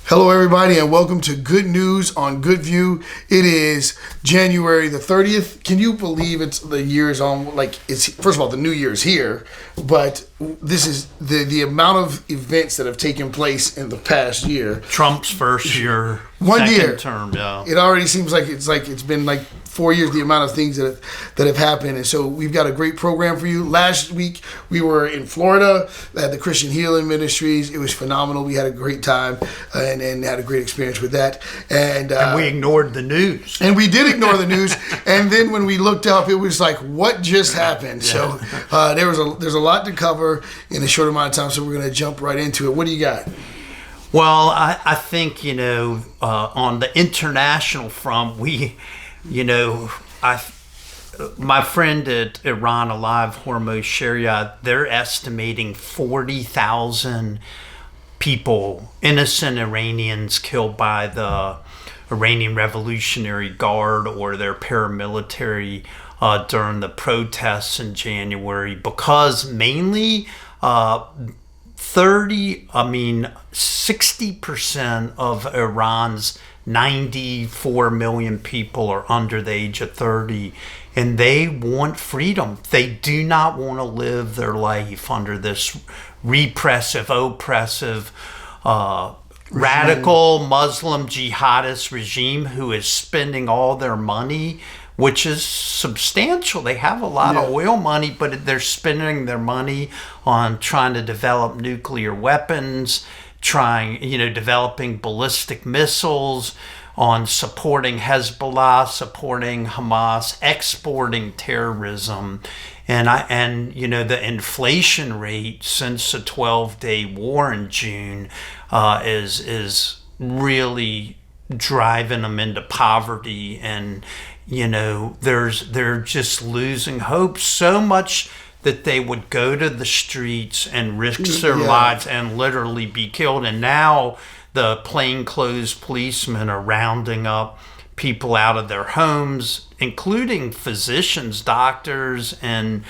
Hello, everybody, and welcome to Good News on GoodVue. It is January the 30th. Can you believe it's the year's on? Like, it's first of all, the new year's here, but this is the amount of events that have taken place in the past year. Trump's first year, second term. Yeah, it already seems like it's been like 4 years. The amount of things that have happened, and so we've got a great program for you. Last week we were in Florida at the Christian Healing Ministries. It was phenomenal. We had a great time and had a great experience with that. And we ignored the news. And we did ignore the news. And then when we looked up, it was like, what just happened? Yeah. So there's a lot to cover in a short amount of time. So we're going to jump right into it. What do you got? Well, I think, on the international front, my friend at Iran Alive, Hormuz Sharia, they're estimating 40,000 people, innocent Iranians killed by the Iranian Revolutionary Guard or their paramilitary during the protests in January, because mainly 60% of Iran's 94 million people are under the age of 30, and they want freedom. They do not want to live their life under this repressive, oppressive, radical Muslim jihadist regime who is spending all their money, which is substantial. They have a lot of oil money, but they're spending their money on trying to develop nuclear weapons, developing ballistic missiles, on supporting Hezbollah, supporting Hamas, exporting terrorism. And the inflation rate since the 12-day war in June is really driving them into poverty, and they're just losing hope so much that they would go to the streets and risk their lives and literally be killed. And now the plainclothes policemen are rounding up people out of their homes, including physicians, doctors, and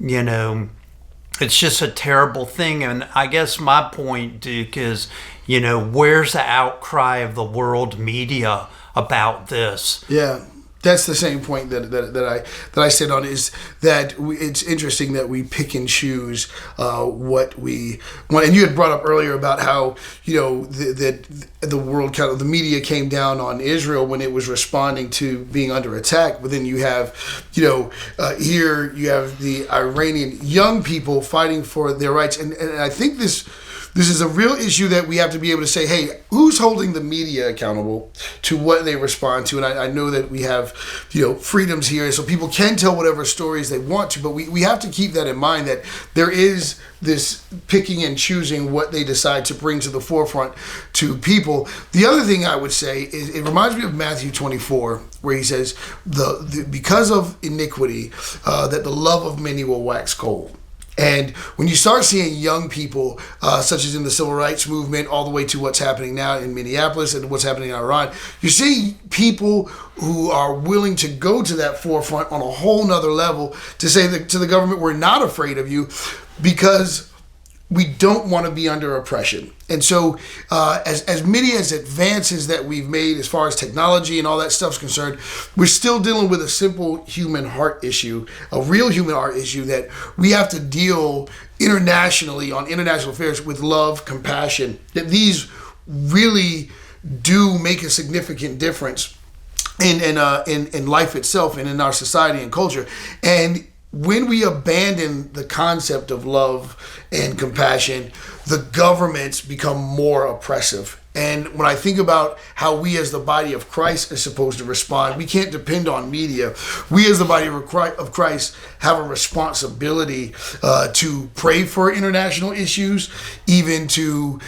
it's just a terrible thing. And I guess my point, Duke, is where's the outcry of the world media about this? Yeah. That's the same point that I said on, is that it's interesting that we pick and choose what we want. And you had brought up earlier about how the world the media came down on Israel when it was responding to being under attack. But then you have here you have the Iranian young people fighting for their rights, and I think this is a real issue that we have to be able to say, hey, who's holding the media accountable to what they respond to? And I know that we have, freedoms here, so people can tell whatever stories they want to, but we have to keep that in mind, that there is this picking and choosing what they decide to bring to the forefront to people. The other thing I would say is, it reminds me of Matthew 24, where he says, because of iniquity, that the love of many will wax cold. And when you start seeing young people, such as in the civil rights movement, all the way to what's happening now in Minneapolis and what's happening in Iran, you see people who are willing to go to that forefront on a whole nother level to say to the government, we're not afraid of you, because we don't want to be under oppression. And so as many as advances that we've made as far as technology and all that stuff's concerned, we're still dealing with a simple human heart issue, a real human heart issue, that we have to deal internationally on international affairs with love, compassion, that these really do make a significant difference in life itself and in our society and culture. And when we abandon the concept of love and compassion, the governments become more oppressive. And when I think about how we as the body of Christ are supposed to respond, we can't depend on media. We as the body of Christ have a responsibility to pray for international issues, even to,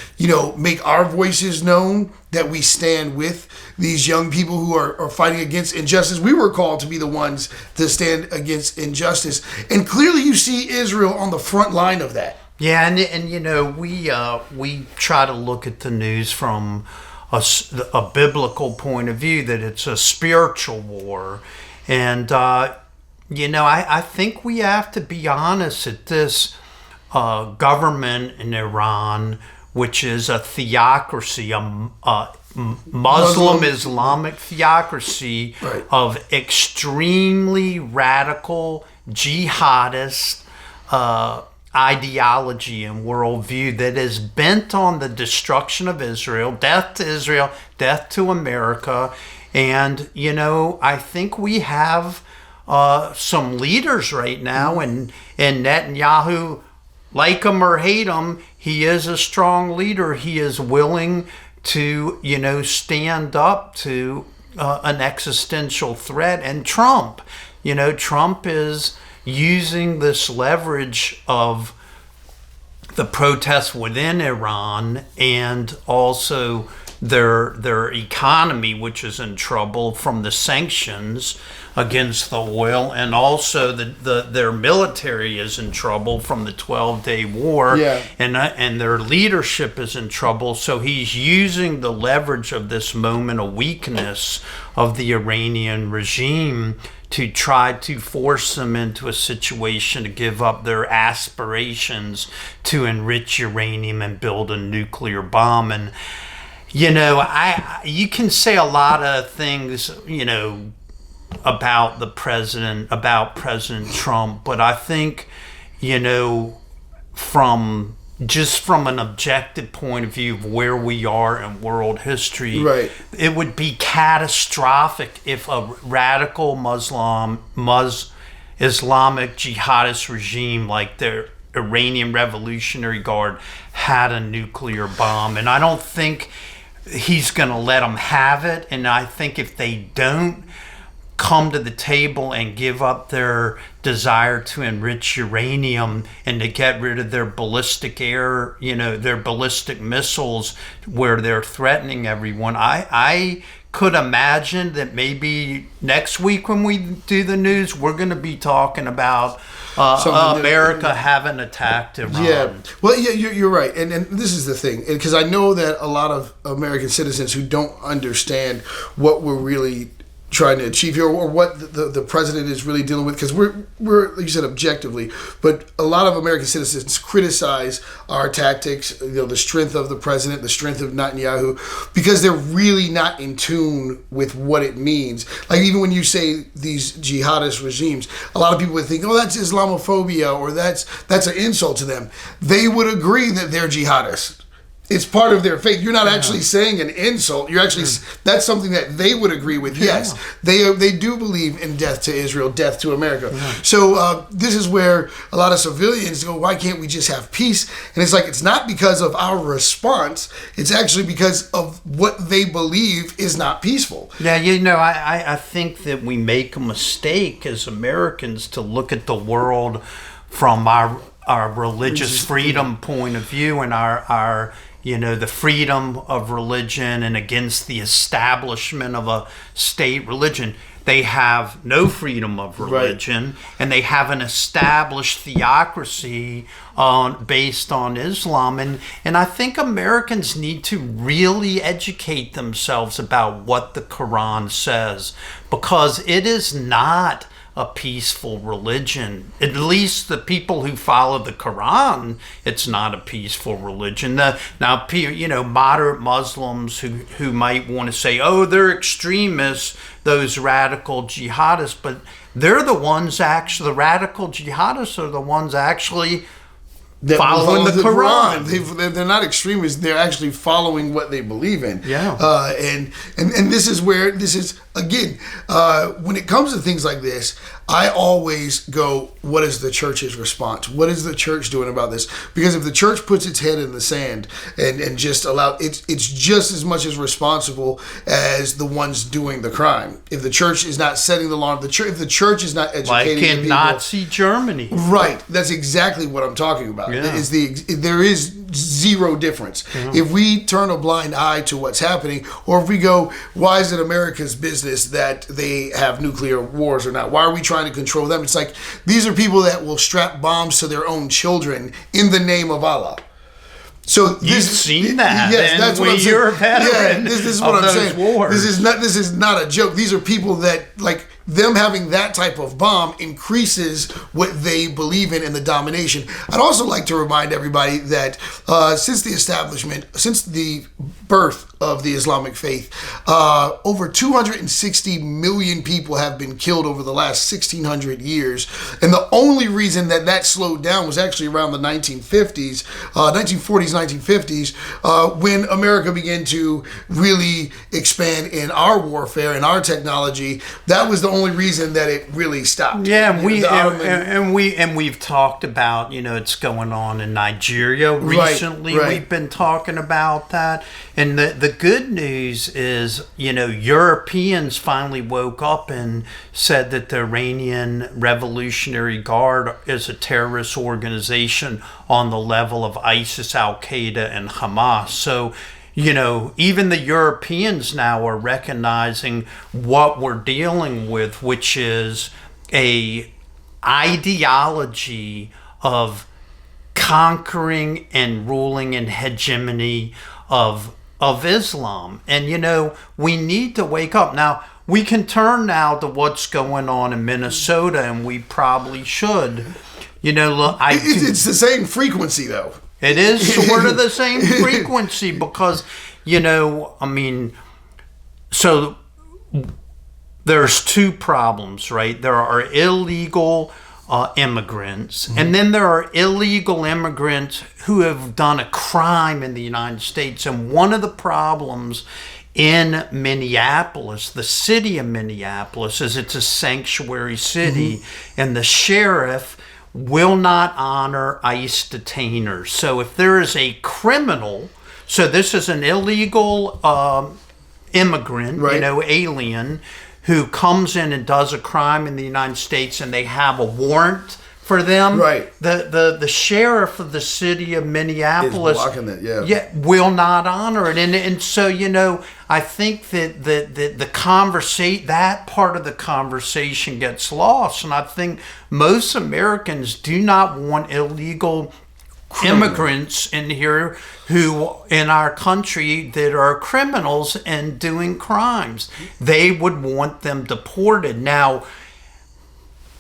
make our voices known, that we stand with these young people who are fighting against injustice. We were called to be the ones to stand against injustice. And clearly you see Israel on the front line of that. Yeah, and we try to look at the news from a biblical point of view, that it's a spiritual war. And, I think we have to be honest that this government in Iran which is a theocracy, a Muslim Islamic theocracy Right. of extremely radical jihadist ideology and worldview that is bent on the destruction of Israel, death to America. And, I think we have some leaders right now, and Netanyahu, like him or hate him, he is a strong leader. He is willing to, stand up to an existential threat. And Trump is using this leverage of the protests within Iran and also their economy, which is in trouble from the sanctions against the oil, and also their military is in trouble from the 12-day war, and their leadership is in trouble. So he's using the leverage of this moment of weakness of the Iranian regime to try to force them into a situation to give up their aspirations to enrich uranium and build a nuclear bomb. And you can say a lot of things, about President Trump, but I think, from an objective point of view of where we are in world history, right, it would be catastrophic if a radical Islamic jihadist regime like the Iranian Revolutionary Guard had a nuclear bomb. And I don't think he's going to let them have it. And I think if they don't come to the table and give up their desire to enrich uranium and to get rid of their ballistic their ballistic missiles where they're threatening everyone, I could imagine that maybe next week when we do the news, we're going to be talking about America having attacked Iran. Yeah, well, yeah, you're right, and this is the thing, because I know that a lot of American citizens who don't understand what we're really trying to achieve here, or what the president is really dealing with, because we're like you said, objectively, but a lot of American citizens criticize our tactics, the strength of the president, the strength of Netanyahu, because they're really not in tune with what it means. Like, even when you say these jihadist regimes, a lot of people would think, oh, that's Islamophobia, or that's an insult to them. They would agree that they're jihadists. It's part of their faith. You're not actually saying an insult. You're actually that's something that they would agree with. Yes, they do believe in death to Israel, death to America. So this is where a lot of civilians go, why can't we just have peace? And it's like, it's not because of our response. It's actually because of what they believe is not peaceful. Yeah, I think that we make a mistake as Americans to look at the world from our religious freedom point of view, and our the freedom of religion, and against the establishment of a state religion. They have no freedom of religion, and they have an established theocracy based on Islam. And I think Americans need to really educate themselves about what the Quran says, because it is not a peaceful religion. At least the people who follow the Quran, it's not a peaceful religion. Now, moderate Muslims who might want to say, oh, they're extremists, those radical jihadists, but they're the ones actually, the radical jihadists are the ones actually following the Quran. They're not extremists. They're actually following what they believe in. Yeah. And this is where again, when it comes to things like this, I always go, what is the church's response? What is the church doing about this? Because if the church puts its head in the sand and just it's just as much as responsible as the ones doing the crime. If the church is not setting the law, if the church is not educating like in the people, Nazi Germany. Right. That's exactly what I'm talking about. Yeah. There is zero difference. If we turn a blind eye to what's happening, or if we go, why is it America's business that they have nuclear wars or not? Why are we trying to control them? It's like, these are people that will strap bombs to their own children in the name of Allah. So you've seen that. Yes, that's what I'm saying. You're a veteran. Yeah, this is what I'm saying. Wars. This is not a joke. These are people that, like, them having that type of bomb increases what they believe in and the domination. I'd also like to remind everybody that since the birth of the Islamic faith, over 260 million people have been killed over the last 1,600 years. And the only reason that slowed down was actually around the 1940s, 1950s, when America began to really expand in our warfare and our technology. That was the only reason that it really stopped. Yeah, we've talked about, it's going on in Nigeria recently. Right. We've been talking about that. And the good news is, Europeans finally woke up and said that the Iranian Revolutionary Guard is a terrorist organization on the level of ISIS, Al-Qaeda, and Hamas. So, even the Europeans now are recognizing what we're dealing with, which is a ideology of conquering and ruling and hegemony of Islam. And, we need to wake up. Now, we can turn now to what's going on in Minnesota, and we probably should. Look, it's the same frequency, though. It is sort of the same frequency because, so there's two problems, right? There are illegal immigrants, and then there are illegal immigrants who have done a crime in the United States. And one of the problems in Minneapolis, the city of Minneapolis, is it's a sanctuary city, and the sheriff will not honor ICE detainers. So if there is a criminal, so this is an illegal immigrant, right, alien, who comes in and does a crime in the United States and they have a warrant for them, right, the sheriff of the city of Minneapolis is blocking it, will not honor it. And so, I think that that part of the conversation gets lost. And I think most Americans do not want illegal immigrants in here in our country that are criminals and doing crimes. They would want them deported. Now,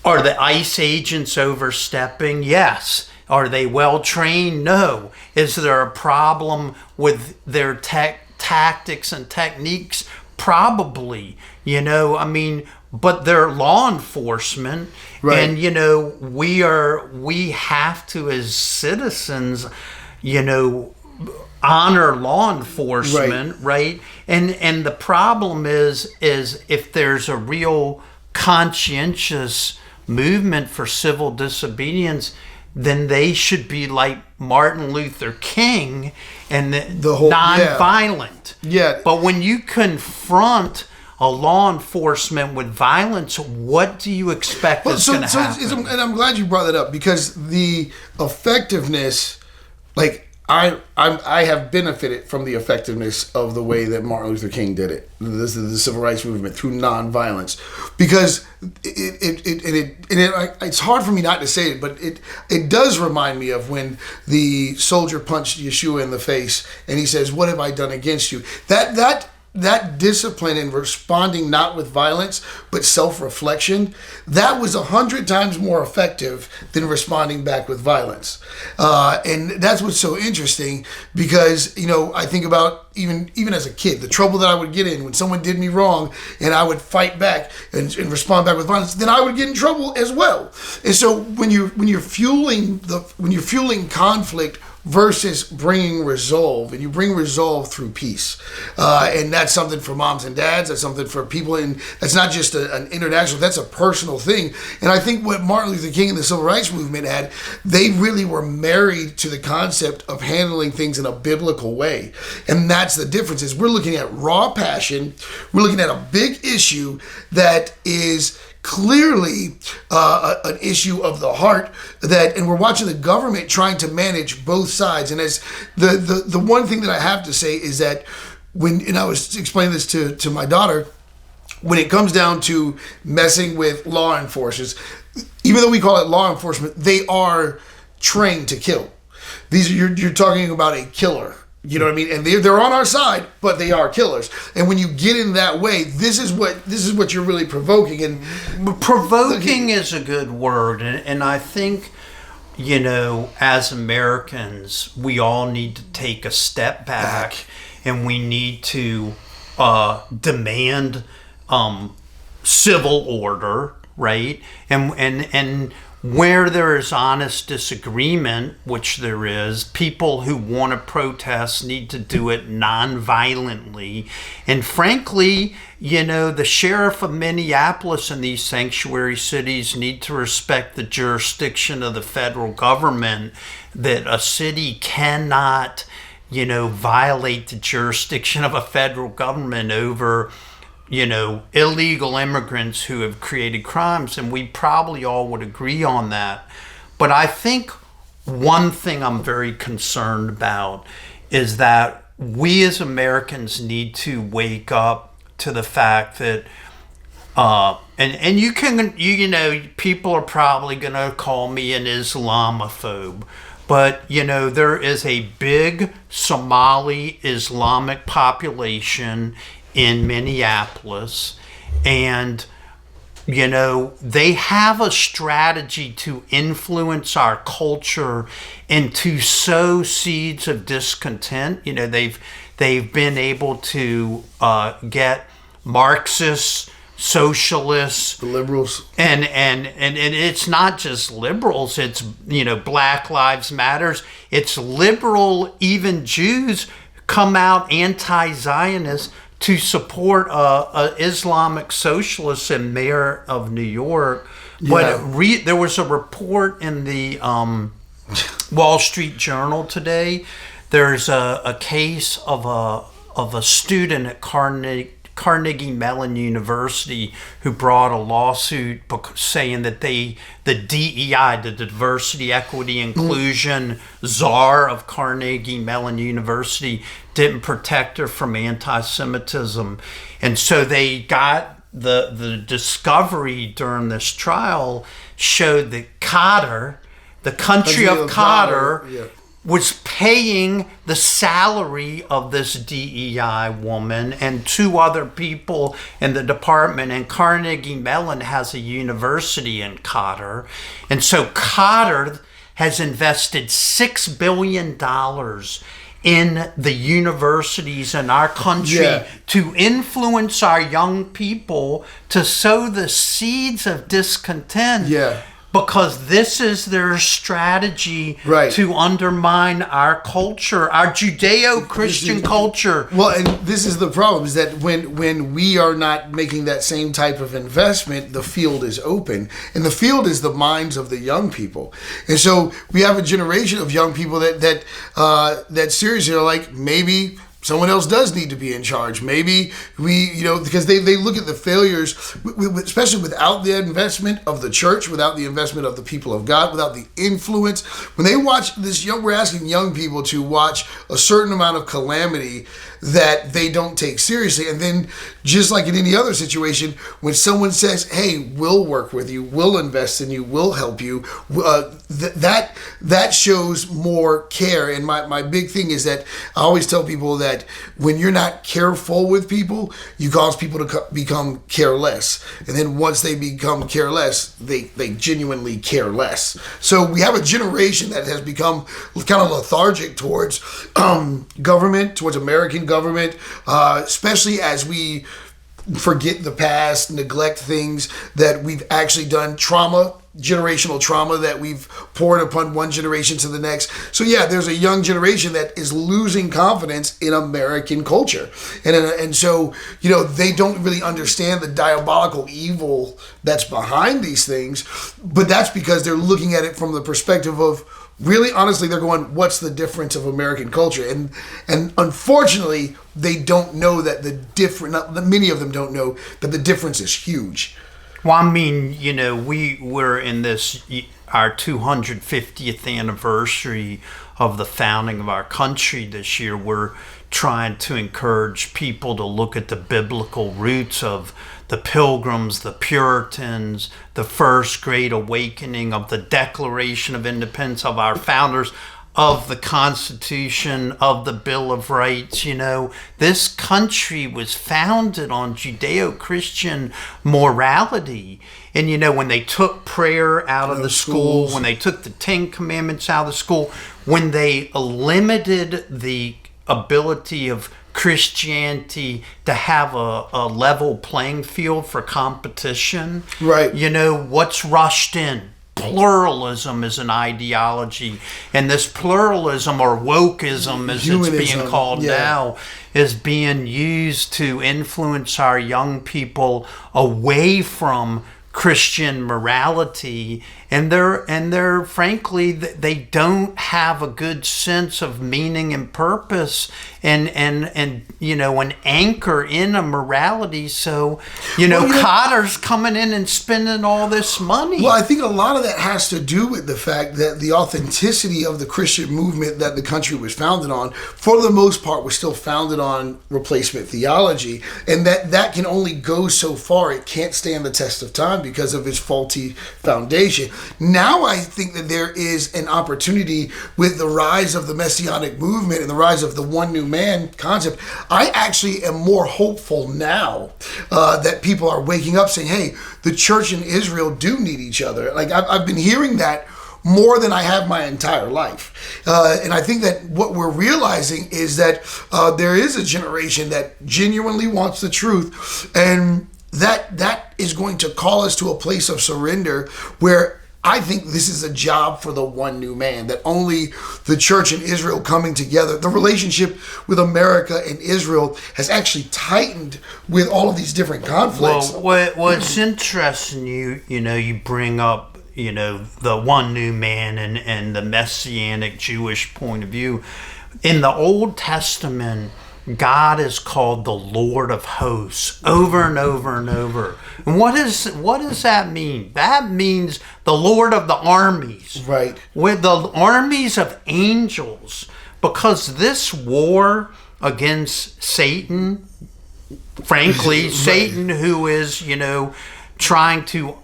are the ICE agents overstepping? Yes. Are they well trained? No. Is there a problem with their tactics and techniques? Probably. But they're law enforcement, right. And we have to, as citizens, honor law enforcement, right? And the problem is if there's a real conscientious movement for civil disobedience, then they should be like Martin Luther King and the whole nonviolent. Yeah. But when you confront a law enforcement with violence, what do you expect is going to happen? And I'm glad you brought that up, because the effectiveness, I have benefited from the effectiveness of the way that Martin Luther King did it. This is the civil rights movement through nonviolence, because it's hard for me not to say it, but it does remind me of when the soldier punched Yeshua in the face and he says, "What have I done against you?" That discipline in responding not with violence but self-reflection, that was 100 times more effective than responding back with violence. And that's what's so interesting, because I think about even as a kid, the trouble that I would get in when someone did me wrong, and I would fight back and respond back with violence, then I would get in trouble as well. And so when you're fueling conflict versus bringing resolve, and you bring resolve through peace, and that's something for moms and dads, that's something for people, and that's not just an international, that's a personal thing. And I think what Martin Luther King and the civil rights movement had, they really were married to the concept of handling things in a biblical way. And that's the difference, is we're looking at raw passion, we're looking at a big issue that is clearly an issue of the heart, and we're watching the government trying to manage both sides. And as the one thing that I have to say is that and I was explaining this to my daughter, when it comes down to messing with law enforcers, even though we call it law enforcement, they are trained to kill. You're talking about a killer. You know what I mean? And they're on our side, but they are killers. And when you get in that way, this is what you're really provoking. And provoking is a good word, and I think, as Americans, we all need to take a step back. And we need to demand civil order, right? And where there is honest disagreement, which there is, people who want to protest need to do it non-violently. And frankly, the sheriff of Minneapolis and these sanctuary cities need to respect the jurisdiction of the federal government, that a city cannot, violate the jurisdiction of a federal government over illegal immigrants who have created crimes, and we probably all would agree on that. But I think one thing I'm very concerned about is that we as Americans need to wake up to the fact that and people are probably going to call me an Islamophobe, but there is a big Somali Islamic population in Minneapolis, and they have a strategy to influence our culture and to sow seeds of discontent. They've been able to get Marxists, socialists, the liberals, and it's not just liberals. It's Black Lives Matters. It's liberal, even Jews come out anti-Zionist to support a Islamic socialist and mayor of New York. But there was a report in the Wall Street Journal today. There's a case of a student at Carnegie Mellon University who brought a lawsuit saying that the DEI, the Diversity, Equity, Inclusion czar of Carnegie Mellon University, didn't protect her from anti-Semitism. And so they got the discovery during this trial showed that Qatar, the country of Qatar, was paying the salary of this DEI woman and two other people in the department. And Carnegie Mellon has a university in Qatar. And so Qatar has invested $6 billion in the universities in our country to influence our young people to sow the seeds of discontent. Because this is their strategy to undermine our culture, our Judeo-Christian culture. Well, and this is the problem, is that when we are not making that same type of investment, the field is open. And the field is the minds of the young people. And so we have a generation of young people that seriously are like, maybe someone else does need to be in charge. Maybe because they look at the failures, especially without the investment of the church, without the investment of the people of God, without the influence. When they watch this, we're asking young people to watch a certain amount of calamity that they don't take seriously. And then, just like in any other situation, when someone says, hey, we'll work with you, we'll invest in you, we'll help you, that shows more care. And my big thing is that I always tell people that when you're not careful with people, you cause people to become careless. And then once they become careless, they genuinely care less. So we have a generation that has become kind of lethargic towards government, towards American government, especially as we forget the past, neglect things that we've actually done, generational trauma that we've poured upon one generation to the next. So there's a young generation that is losing confidence in American culture. And so, they don't really understand the diabolical evil that's behind these things, but that's because they're looking at it from the perspective of, really, honestly, they're going, what's the difference of American culture? And unfortunately, they don't know that many of them don't know that the difference is huge. Well, I mean, we're in our 250th anniversary of the founding of our country this year. We're trying to encourage people to look at the biblical roots of the Pilgrims, the Puritans, the first great awakening, of the Declaration of Independence of our founders. of the Constitution, of the Bill of Rights. This country was founded on Judeo-Christian morality. And, when they took prayer out of the school, when they took the Ten Commandments out of the school, when they limited the ability of Christianity to have a level playing field for competition. Right. What's rushed in? Pluralism is an ideology, and this pluralism, or wokeism as Humanism, it's being called now, is being used to influence our young people away from Christian morality, and they're frankly, they don't have a good sense of meaning and purpose and an anchor in a morality. So Cotter's coming in and spending all this money. Well, I think a lot of that has to do with the fact that the authenticity of the Christian movement that the country was founded on, for the most part, was still founded on replacement theology, and that can only go so far. It can't stand the test of time because of its faulty foundation. Now I think that there is an opportunity with the rise of the Messianic movement and the rise of the one new man concept. I actually am more hopeful now that people are waking up saying, hey, the church and Israel do need each other. Like I've been hearing that more than I have my entire life. And I think that what we're realizing is that there is a generation that genuinely wants the truth, and that is going to call us to a place of surrender where I think this is a job for the one new man, that only the church and Israel coming together, the relationship with America and Israel has actually tightened with all of these different conflicts. Well, what's interesting, you bring up, the one new man and the Messianic Jewish point of view. In the Old Testament, God is called the Lord of hosts over and over and over. And what does that mean? That means the Lord of the armies. Right. With the armies of angels. Because this war against Satan, frankly, right. Satan, who is, trying to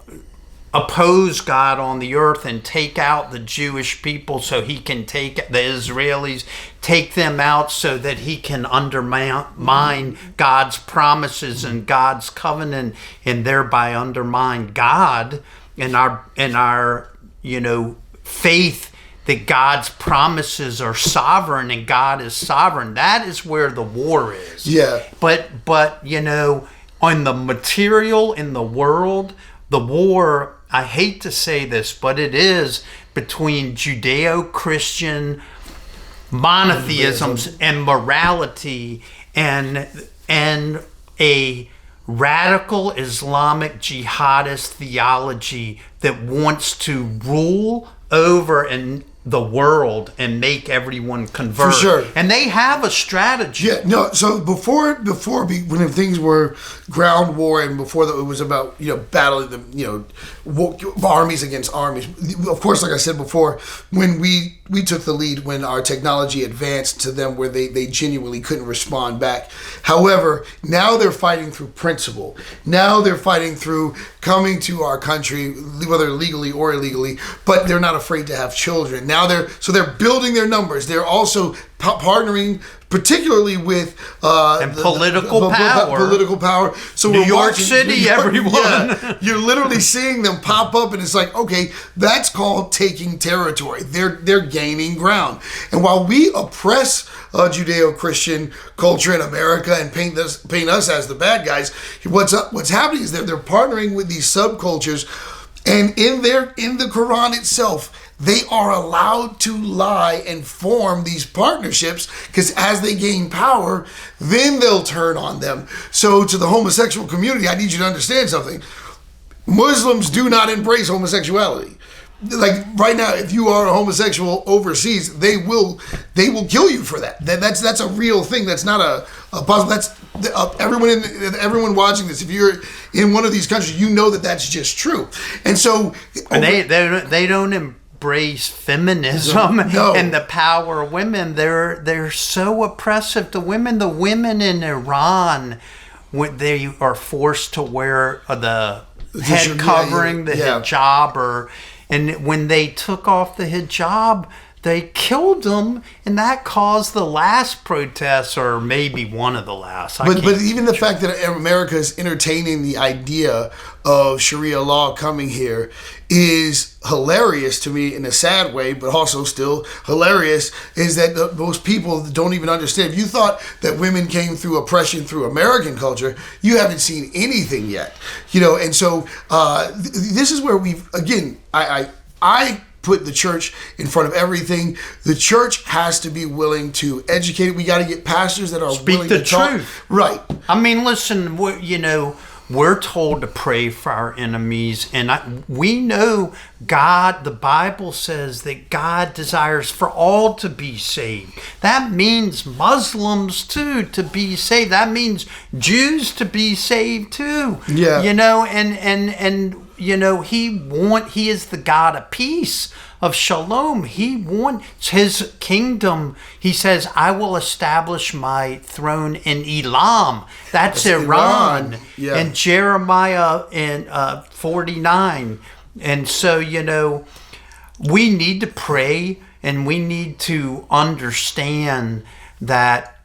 oppose God on the earth and take out the Jewish people so he can take the Israelis, take them out so that he can undermine God's promises and God's covenant, and thereby undermine God and our faith that God's promises are sovereign and God is sovereign. That is where the war is. Yeah. But on the material in the world, the war, I hate to say this, but it is between Judeo-Christian monotheisms and morality and a radical Islamic jihadist theology that wants to rule over the world and make everyone convert. For sure. And they have a strategy. Yeah, no, so before when things were ground war and before it was about, battling the, armies against armies. Of course, like I said before, when we took the lead when our technology advanced to them where they genuinely couldn't respond back. However, now they're fighting through principle. Now they're fighting through coming to our country, whether legally or illegally, but they're not afraid to have children. Now they're building their numbers. They're also partnering, particularly with political power. Political power. So New York City, everyone. Yeah, you're literally seeing them pop up, and it's like, okay, that's called taking territory. They're gaining ground. And while we oppress Judeo-Christian culture in America and paint us as the bad guys, what's happening is that they're partnering with these subcultures, and in the Quran itself, they are allowed to lie and form these partnerships, because as they gain power, then they'll turn on them. So to the homosexual community, I need you to understand something. Muslims do not embrace homosexuality. Like right now, if you are a homosexual overseas, they will kill you for that. That's a real thing. That's not a possible. That's everyone watching this. If you're in one of these countries, you know that that's just true. And so, and they don't embrace feminism no. and the power of women. They're so oppressive to women. The women in Iran, when they are forced to wear the head covering, the hijab, and when they took off the hijab, they killed him, and that caused the last protests, or maybe one of the last. But even the fact that America is entertaining the idea of Sharia law coming here is hilarious to me in a sad way, but also still hilarious, is that most people don't even understand. If you thought that women came through oppression through American culture, you haven't seen anything yet. And so this is where I put the church in front of everything. The church has to be willing to educate. We got to get pastors that are willing to talk. Speak the truth. Right. I mean, listen, we're told to pray for our enemies, and we know God, the Bible says that God desires for all to be saved. That means Muslims too to be saved. That means Jews to be saved too. Yeah. He is the God of peace, of shalom. He wants his kingdom. He says, I will establish my throne in Elam. That's Iran. Yeah. And Jeremiah in 49. And so, we need to pray, and we need to understand that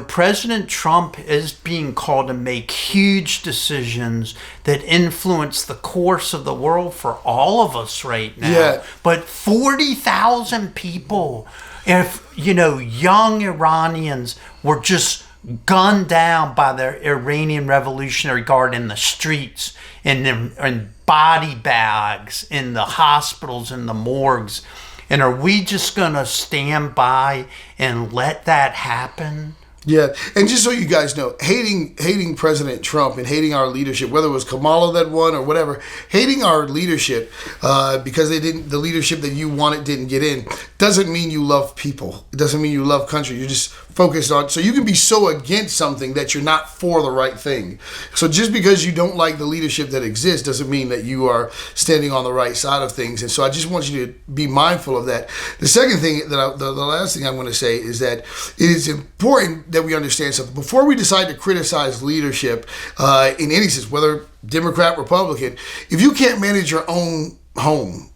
President Trump is being called to make huge decisions that influence the course of the world for all of us right now. Yeah. But 40,000 people, if, young Iranians were just gunned down by the Iranian Revolutionary Guard in the streets, in body bags, in the hospitals, in the morgues. And are we just going to stand by and let that happen? Yeah, and just so you guys know, hating President Trump and hating our leadership, whether it was Kamala that won or whatever, hating our leadership because the leadership that you wanted didn't get in, doesn't mean you love people. It doesn't mean you love country. You're just focused on, so you can be so against something that you're not for the right thing. So just because you don't like the leadership that exists doesn't mean that you are standing on the right side of things. And so I just want you to be mindful of that. The second thing the last thing I'm going to say is that it is important that we understand something. Before we decide to criticize leadership in any sense, whether Democrat, Republican, if you can't manage your own home,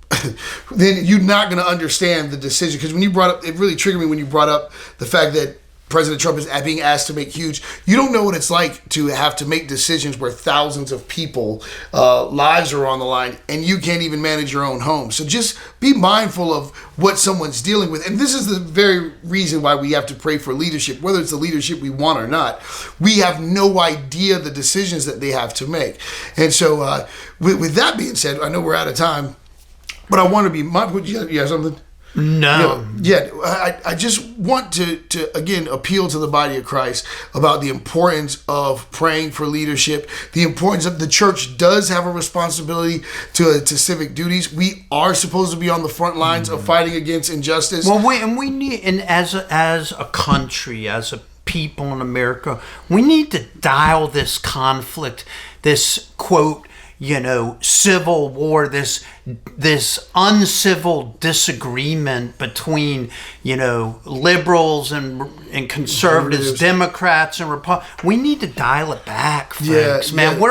then you're not going to understand the decision. Because when you brought up, it really triggered me when you brought up the fact that President Trump is being asked to make huge. You don't know what it's like to have to make decisions where thousands of people lives are on the line, and you can't even manage your own home. So just be mindful of what someone's dealing with. And this is the very reason why we have to pray for leadership, whether it's the leadership we want or not. We have no idea the decisions that they have to make. And so with that being said, I know we're out of time, but I want to be mindful. You have something? No. I just want to again appeal to the body of Christ about the importance of praying for leadership, the importance of the church does have a responsibility to civic duties. We are supposed to be on the front lines of fighting against injustice. Well, we need, and as a country, as a people in America, we need to dial this conflict, this quote, civil war, this uncivil disagreement between, liberals and conservatives, Democrats and Republicans. We need to dial it back, folks. Man, we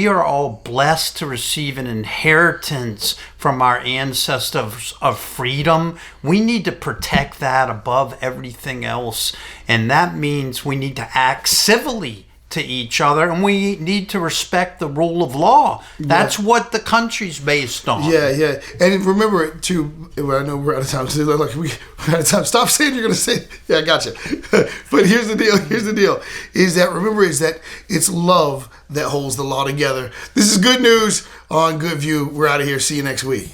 are all blessed to receive an inheritance from our ancestors of freedom. We need to protect that above everything else. And that means we need to act civilly to each other, and we need to respect the rule of law. That's what the country's based on. Yeah. And remember, too, I know we're out of time. So we're out of time. Stop saying you're going to say, yeah, I gotcha. But here's the deal, is that it's love that holds the law together. This is Good News on GoodVue. We're out of here. See you next week.